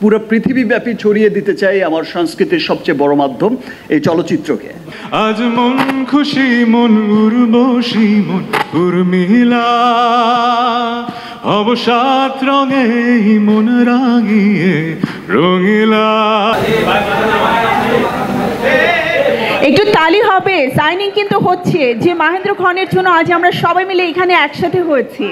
পুরো পৃথিবীব্যাপী ছড়িয়ে দিতে চাই আমার সংস্কৃতির সবচেয়ে বড় মাধ্যম এই চলচ্চিত্রকে। আজ মন খুশি মন উর্বশী মন উর্মিলা অবসাদ রঙে মন রাঙিয়ে রঙিলা। একটু তালি হবে, সাইনিং কিন্তু হচ্ছে যে মহেন্দ্র খনের জন্য আজ আমরা সবাই মিলে এখানে একসাথে হয়েছি।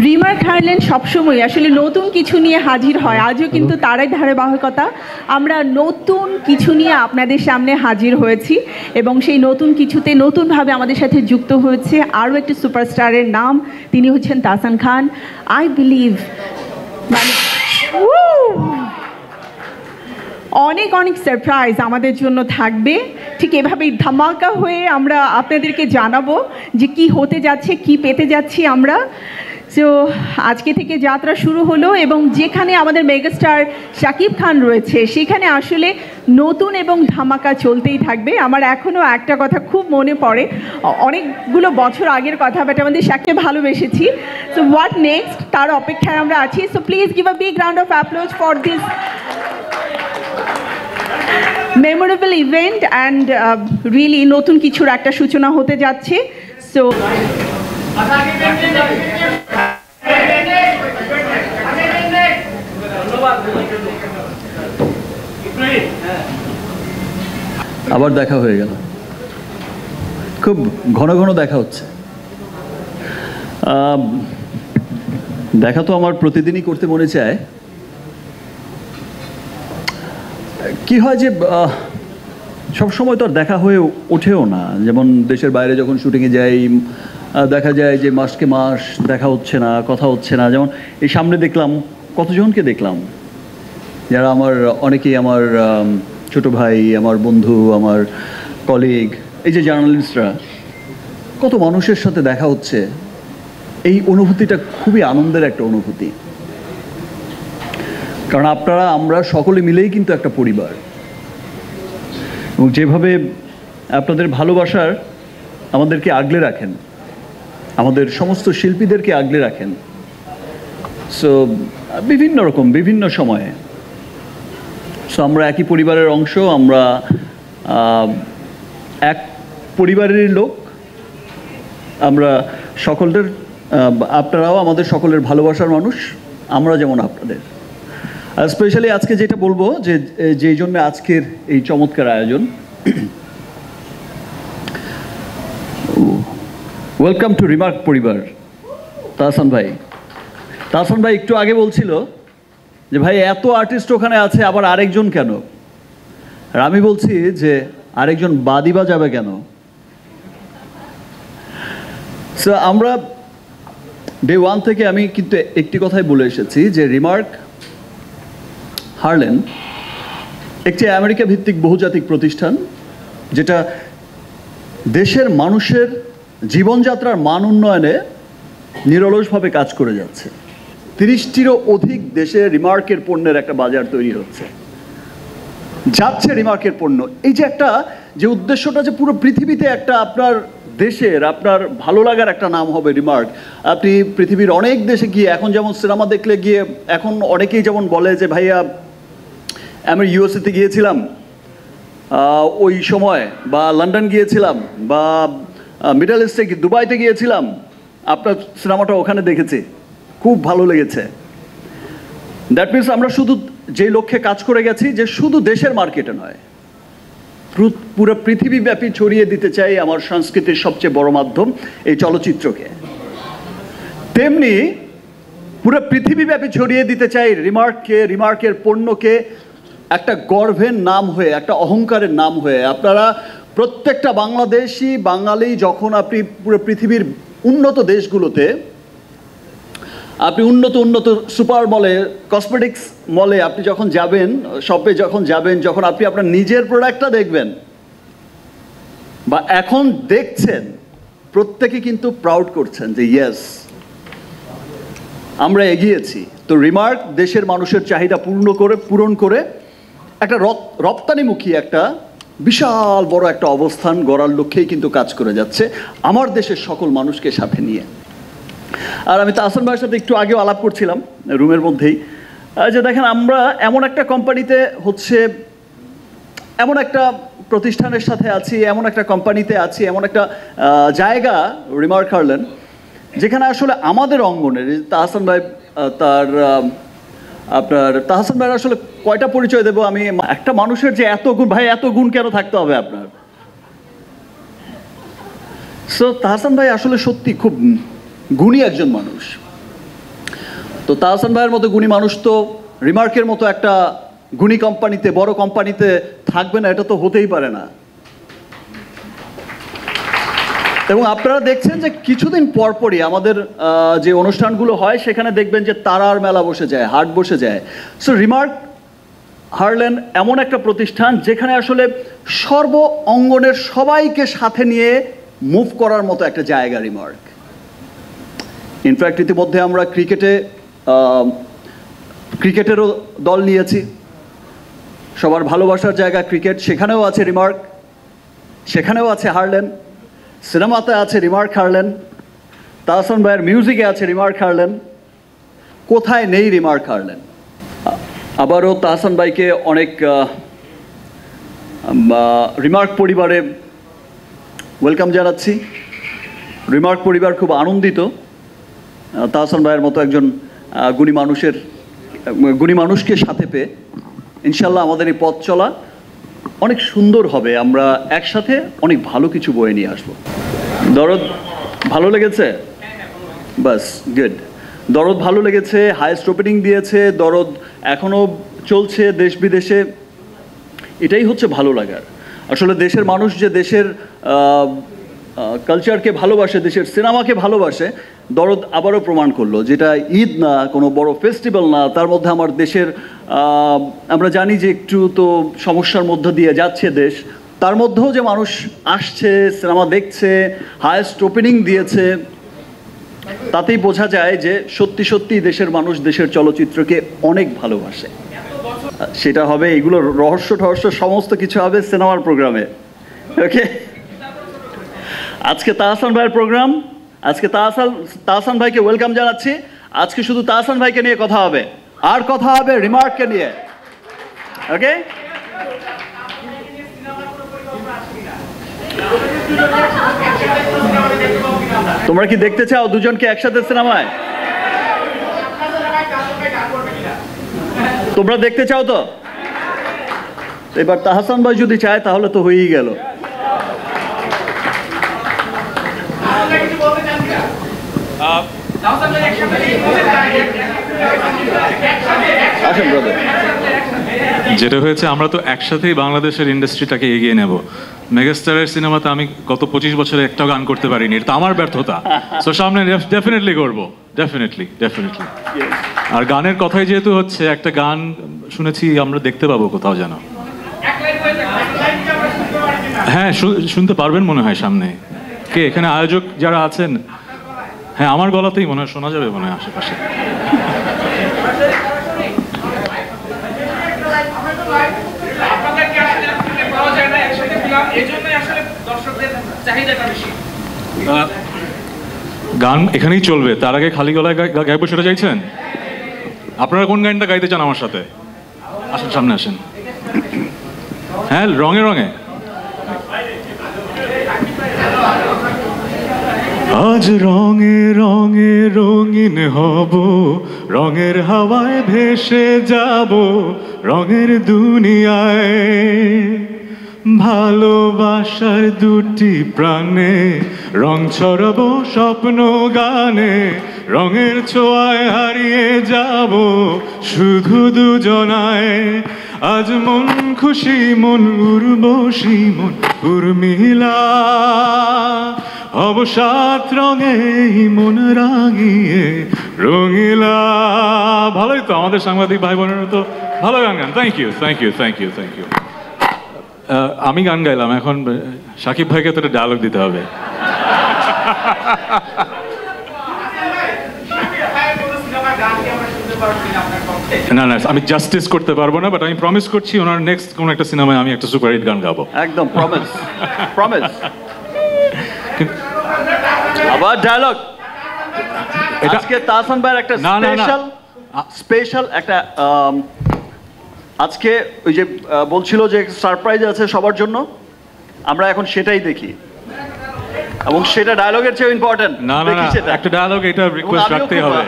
রিমার্ক হারল্যান্ড সবসময় আসলে নতুন কিছু নিয়ে হাজির হয়, আজও কিন্তু তারাই ধারাবাহিকতা। আমরা নতুন কিছু নিয়ে আপনাদের সামনে হাজির হয়েছি এবং সেই নতুন কিছুতে নতুনভাবে আমাদের সাথে যুক্ত হয়েছে আরও একটি সুপারস্টারের নাম, তিনি হচ্ছেন তাহসান খান। আই বিলিভ অনেক অনেক সারপ্রাইজ আমাদের জন্য থাকবে। ঠিক এভাবেই ধামাকা হয়ে আমরা আপনাদেরকে জানাবো যে কি হতে যাচ্ছে, কি পেতে যাচ্ছি আমরা। তো আজকে থেকে যাত্রা শুরু হলো এবং যেখানে আমাদের মেগাস্টার শাকিব খান রয়েছে সেখানে আসলে নতুন এবং ধামাকা চলতেই থাকবে। আমার এখনও একটা কথা খুব মনে পড়ে, অনেকগুলো বছর আগের কথা, বাট আমাদের শাকিবকে ভালোবেসেছি। সো হোয়াট নেক্সট, তার অপেক্ষায় আমরা আছি। So please give a big round of applause for this memorable event and really নতুন কিছুর একটা সূচনা হতে যাচ্ছে। সো আবার দেখা হয়ে গেল, খুব ঘন ঘন দেখা হচ্ছে। দেখা তো আমার প্রতিদিনই করতে মনে চায়। কি হয় যে সব সময় তো আর দেখা হয়ে ওঠেও না। যেমন দেশের বাইরে যখন শুটিংয়ে যাই দেখা যায় যে মাসকে মাস দেখা হচ্ছে না, কথা হচ্ছে না। যেমন এই সামনে দেখলাম কতজনকে দেখলাম যারা আমার অনেকেই আমার ছোট ভাই, আমার বন্ধু, আমার কলিগ, এই যে জার্নালিস্টরা, কত মানুষের সাথে দেখা হচ্ছে। এই অনুভূতিটা খুবই আনন্দের একটা অনুভূতি, কারণ আপনারা আমরা সকলে মিলেই কিন্তু একটা পরিবার। এবং যেভাবে আপনাদের ভালোবাসার আমাদেরকে আগলে রাখেন, আমাদের সমস্ত শিল্পীদেরকে আগলে রাখেন, সো বিভিন্ন রকম বিভিন্ন সময়ে। সো আমরা একই পরিবারের অংশ, আমরা এক পরিবারেরই লোক। আমরা সকলের, আপনারাও আমাদের সকলের ভালোবাসার মানুষ, আমরা যেমন আপনাদের। স্পেশালি আজকে যেটা বলবো যে যেই জন্য আজকের এই চমৎকার আয়োজন, ওয়েলকাম টু রিমার্ক পরিবার। তাহসান ভাই একটু আগে বলছিল যে ভাই এত আর্টিস্ট ওখানে আছে, আবার আরেকজন কেন? আর আমি বলছি যে আরেকজন বাদিবা যাবে কেন? সো আমরা ডে ওয়ান থেকে আমি কিন্তু একটি কথাই বলে এসেছি যে রিমার্ক হারল্যান্ড একটি আমেরিকা ভিত্তিক বহুজাতিক প্রতিষ্ঠান, যেটা দেশের মানুষের জীবনযাত্রার মান উন্নয়নে নিরলসভাবে কাজ করে যাচ্ছে। 30টিরও অধিক দেশে রিমার্কের পণ্যের একটা বাজার তৈরি হচ্ছে, যাচ্ছে রিমার্কের পণ্য। এই যে একটা যে উদ্দেশ্যটা যে পুরো পৃথিবীতে একটা আপনার দেশের, আপনার ভালো লাগার একটা নাম হবে রিমার্ক। আপনি পৃথিবীর অনেক দেশে গিয়ে, এখন যেমন সিনেমা দেখলে গিয়ে এখন অনেকেই যেমন বলে যে ভাইয়া আমি ইউএসএতে গিয়েছিলাম ওই সময়, বা লন্ডন গিয়েছিলাম, বা মিডল ইস্টে দুবাইতে গিয়েছিলাম, আপনার সিনেমাটা ওখানে দেখেছি, খুব ভালো লেগেছে। দ্যাট মিনস আমরা শুধু যেই লক্ষ্যে কাজ করে গেছি যে শুধু দেশের মার্কেটে নয়, পুরো পৃথিবীব্যাপী ছড়িয়ে দিতে চাই আমার সংস্কৃতির সবচেয়ে বড় মাধ্যম এই চলচ্চিত্রকে। তেমনি পুরো পৃথিবীব্যাপী ছড়িয়ে দিতে চাই রিমার্ককে, রিমার্কের পণ্যকে একটা গর্বের নাম হয়ে, একটা অহংকারের নাম হয়ে। আপনারা প্রত্যেকটা বাংলাদেশি বাঙালি যখন আপনি পুরো পৃথিবীর উন্নত দেশগুলোতে, আপনি উন্নত সুপার মলে, কসমেটিক্স মলে আপনি যখন যাবেন, শপে যখন যাবেন, যখন আপনি আপনার নিজের প্রোডাক্টটা দেখবেন বা এখন দেখছেন, প্রত্যেকে কিন্তু প্রাউড করছেন যে ইয়েস আমরা এগিয়েছি। তো রিমার্ক দেশের মানুষের চাহিদা পূরণ করে একটা রপ্তানিমুখী একটা বিশাল বড় একটা অবস্থান গড়ার লক্ষ্যেই কিন্তু কাজ করে যাচ্ছে আমার দেশের সকল মানুষকে সাথে নিয়ে। আর আমি তাহসান ভাইয়ের সাথে একটু আগেও আলাপ করছিলাম রুমের মধ্যেই, যে দেখেন আমরা এমন একটা কোম্পানিতে হচ্ছে, এমন একটা প্রতিষ্ঠানের সাথে আছি, এমন একটা কোম্পানিতে আছি, এমন একটা জায়গা রিমার্ক হারল্যান্ড, যেখানে আসলে আমাদের অঙ্গনের তাহসান ভাই তার আপনার তাহসান ভাইয়ের আসলে কয়টা পরিচয় দেবো আমি? একটা মানুষের যে এত গুণ, ভাই এত গুণ কেন থাকতে হবে আপনার? সো তাহসান ভাই আসলে সত্যি খুব গুণী একজন মানুষ। তো তাহসান ভাইয়ের মতো গুণী মানুষ তো রিমার্কের মতো একটা গুণী কোম্পানিতে, বড় কোম্পানিতে থাকবে না, এটা তো হতেই পারে না। এবং আপনারা দেখছেন যে কিছুদিন পরপরই আমাদের যে অনুষ্ঠানগুলো হয় সেখানে দেখবেন যে তারার মেলা বসে যায়, হাট বসে যায়। সো রিমার্ক হারল্যান্ড এমন একটা প্রতিষ্ঠান যেখানে আসলে সর্ব অঙ্গনের সবাইকে সাথে নিয়ে মুভ করার মতো একটা জায়গা রিমার্ক। ইনফ্যাক্ট ইতিমধ্যে আমরা ক্রিকেটেরও দল নিয়েছি, সবার ভালোবাসার জায়গা ক্রিকেট, সেখানেও আছে রিমার্ক, সেখানেও আছে হারল্যান্ড। সিনেমাতে আছে রিমার্ক হারল্যান্ড, তাহসান ভাইয়ের মিউজিকে আছে রিমার্ক হারল্যান্ড, কোথায় নেই রিমার্ক হারল্যান্ড? আবারও তাহসান ভাইকে অনেক রিমার্ক পরিবারে ওয়েলকাম জানাচ্ছি। রিমার্ক পরিবার খুব আনন্দিত তাহসান ভাইয়ের মতো একজন গুণী মানুষকে সাথে পেয়ে। ইনশাল্লাহ আমাদের এই পথ চলা অনেক সুন্দর হবে, আমরা একসাথে অনেক ভালো কিছু বয়ে নিয়ে আসবো। দরদ ভালো লেগেছে? বাস গুড। দরদ ভালো লেগেছে, হাইয়েস্ট ওপেনিং দিয়েছে, দরদ এখনও চলছে দেশ বিদেশে। এটাই হচ্ছে ভালো লাগার। আসলে দেশের মানুষ যে দেশের কালচারকে ভালোবাসে, দেশের সিনেমাকে ভালোবাসে, দরদ আবারও প্রমাণ করলো। যেটা ঈদ না, কোনো বড় ফেস্টিভ্যাল না, তার মধ্যে আমার দেশের আমরা জানি যে একটু তো সমস্যার মধ্য দিয়ে যাচ্ছে দেশ, তার মধ্যেও যে মানুষ আসছে, সিনেমা দেখছে, হায়েস্ট ওপেনিং দিয়েছে, তাতেই বোঝা যায় যে সত্যি সত্যি দেশের মানুষ দেশের চলচ্চিত্রকে অনেক ভালোবাসে। সেটা হবে, এগুলো রহস্য সমস্ত কিছু হবে সিনেমার প্রোগ্রামে। ওকে, আজকে তাহসান ভাইয়ের প্রোগ্রাম, আজকে তাহসান ভাইকে ওয়েলকাম জানাচ্ছি। আজকে শুধু তাহসান ভাইকে নিয়ে কথা হবে, আর কথা হবে রিমার্ককে নিয়ে। ওকে, তোমরা কি দেখতে চাও দুজনকে একসাথে সিনেমায়? তোমরা দেখতে চাও তো? এবার তাহসান ভাই যদি চায় তাহলে তো হয়েই গেল। যেটা হয়েছে, আমরা তো একসাথেই বাংলাদেশের ইন্ডাস্ট্রিটাকে এগিয়ে নেব। মেগাস্টারের সিনেমাতে আমি গত 25 বছরে একটাও গান করতে পারিনি, এটা আমার ব্যর্থতা। তো সামনে ডেফিনেটলি করবো, ডেফিনেটলি। আর গানের কথাই যেহেতু হচ্ছে, একটা গান শুনেছি আমরা দেখতে পাবো কোথাও যেন। হ্যাঁ, শুনতে পারবেন মনে হয় সামনে। কে এখানে আয়োজক যারা আছেন? হ্যাঁ, আমার গলাতেই মনে হয় শোনা যাবে মনে হয় আশেপাশে। গান এখানেই চলবে, তার আগে খালি গলায় গাইবো সেটা চাইছেন? আপনারা কোন গানটা গাইতে চান আমার সাথে? আসেন, সামনে আসেন। হ্যাঁ, রঙে রঙে। আজ রঙে রঙে রঙিন হব, রঙের হাওয়ায় ভেসে যাব, রঙের দুনিয়ায়। ভালোবাসার দুটি প্রাণে রং ছড়াবো স্বপ্ন গানে, রঙের ছোঁয়ায় হারিয়ে যাব শুধু দুজনায়। আজ মন খুশি, মন উর্বশী, মন উর্মিলা, অবসাদ রঙে মন রাঙিয়ে রঙিলা। ভালোই তো, আমাদের সাংবাদিক ভাই বোনেরা তো ভালো গান গান। Thank you. আমি গান গাইলাম, এখন সাকিব ভাইকে তো ডায়লগ দিতে হবে। গান কি আমরা শুনতে পারছি না আপনার? না না আমি জাস্টিস করতে পারবো না, বাট আমি প্রমিস করছি ওনার নেক্সট কোন একটা সিনেমায় আমি একটা সুপারহিট গান গাবো। একদম প্রমিস, প্রমিস। আবার ডায়লগ। এটা- আজকে তাহসান ভাইয়ের একটা না, না, না। স্পেশাল একটা আজকে ওই যে বলছিল যে সারপ্রাইজ আছে সবার জন্য, আমরা এখন সেটাই দেখি এবং সেটা ডায়লগের চেয়ে ইম্পর্টেন্ট। না না না একটা ডায়লগ, এটা রিকোয়েস্ট আমিও রাখতেই খুব- হবে,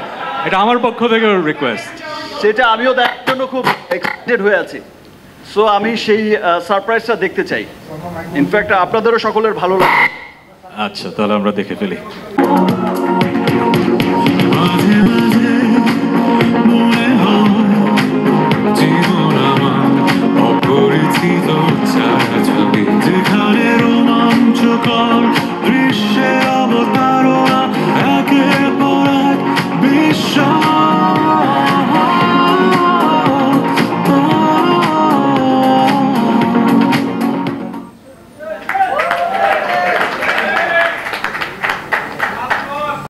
এটা আমার পক্ষ থেকে রিকোয়েস্ট। সেটা আমিও দেখার জন্য খুব এক্সাইটেড হয়ে আছি। সো আমি সেই সারপ্রাইজটা দেখতে চাই। ইনফ্যাক্ট আপনাদেরও সকলের ভালো লাগবে। আচ্ছা তাহলে আমরা দেখে ফেলি। মাঝে মাঝে মনে হয় জীবন আমার অপরিচিত ছায়াছবি, যেখানে রোমাঞ্চকর দৃশ্যের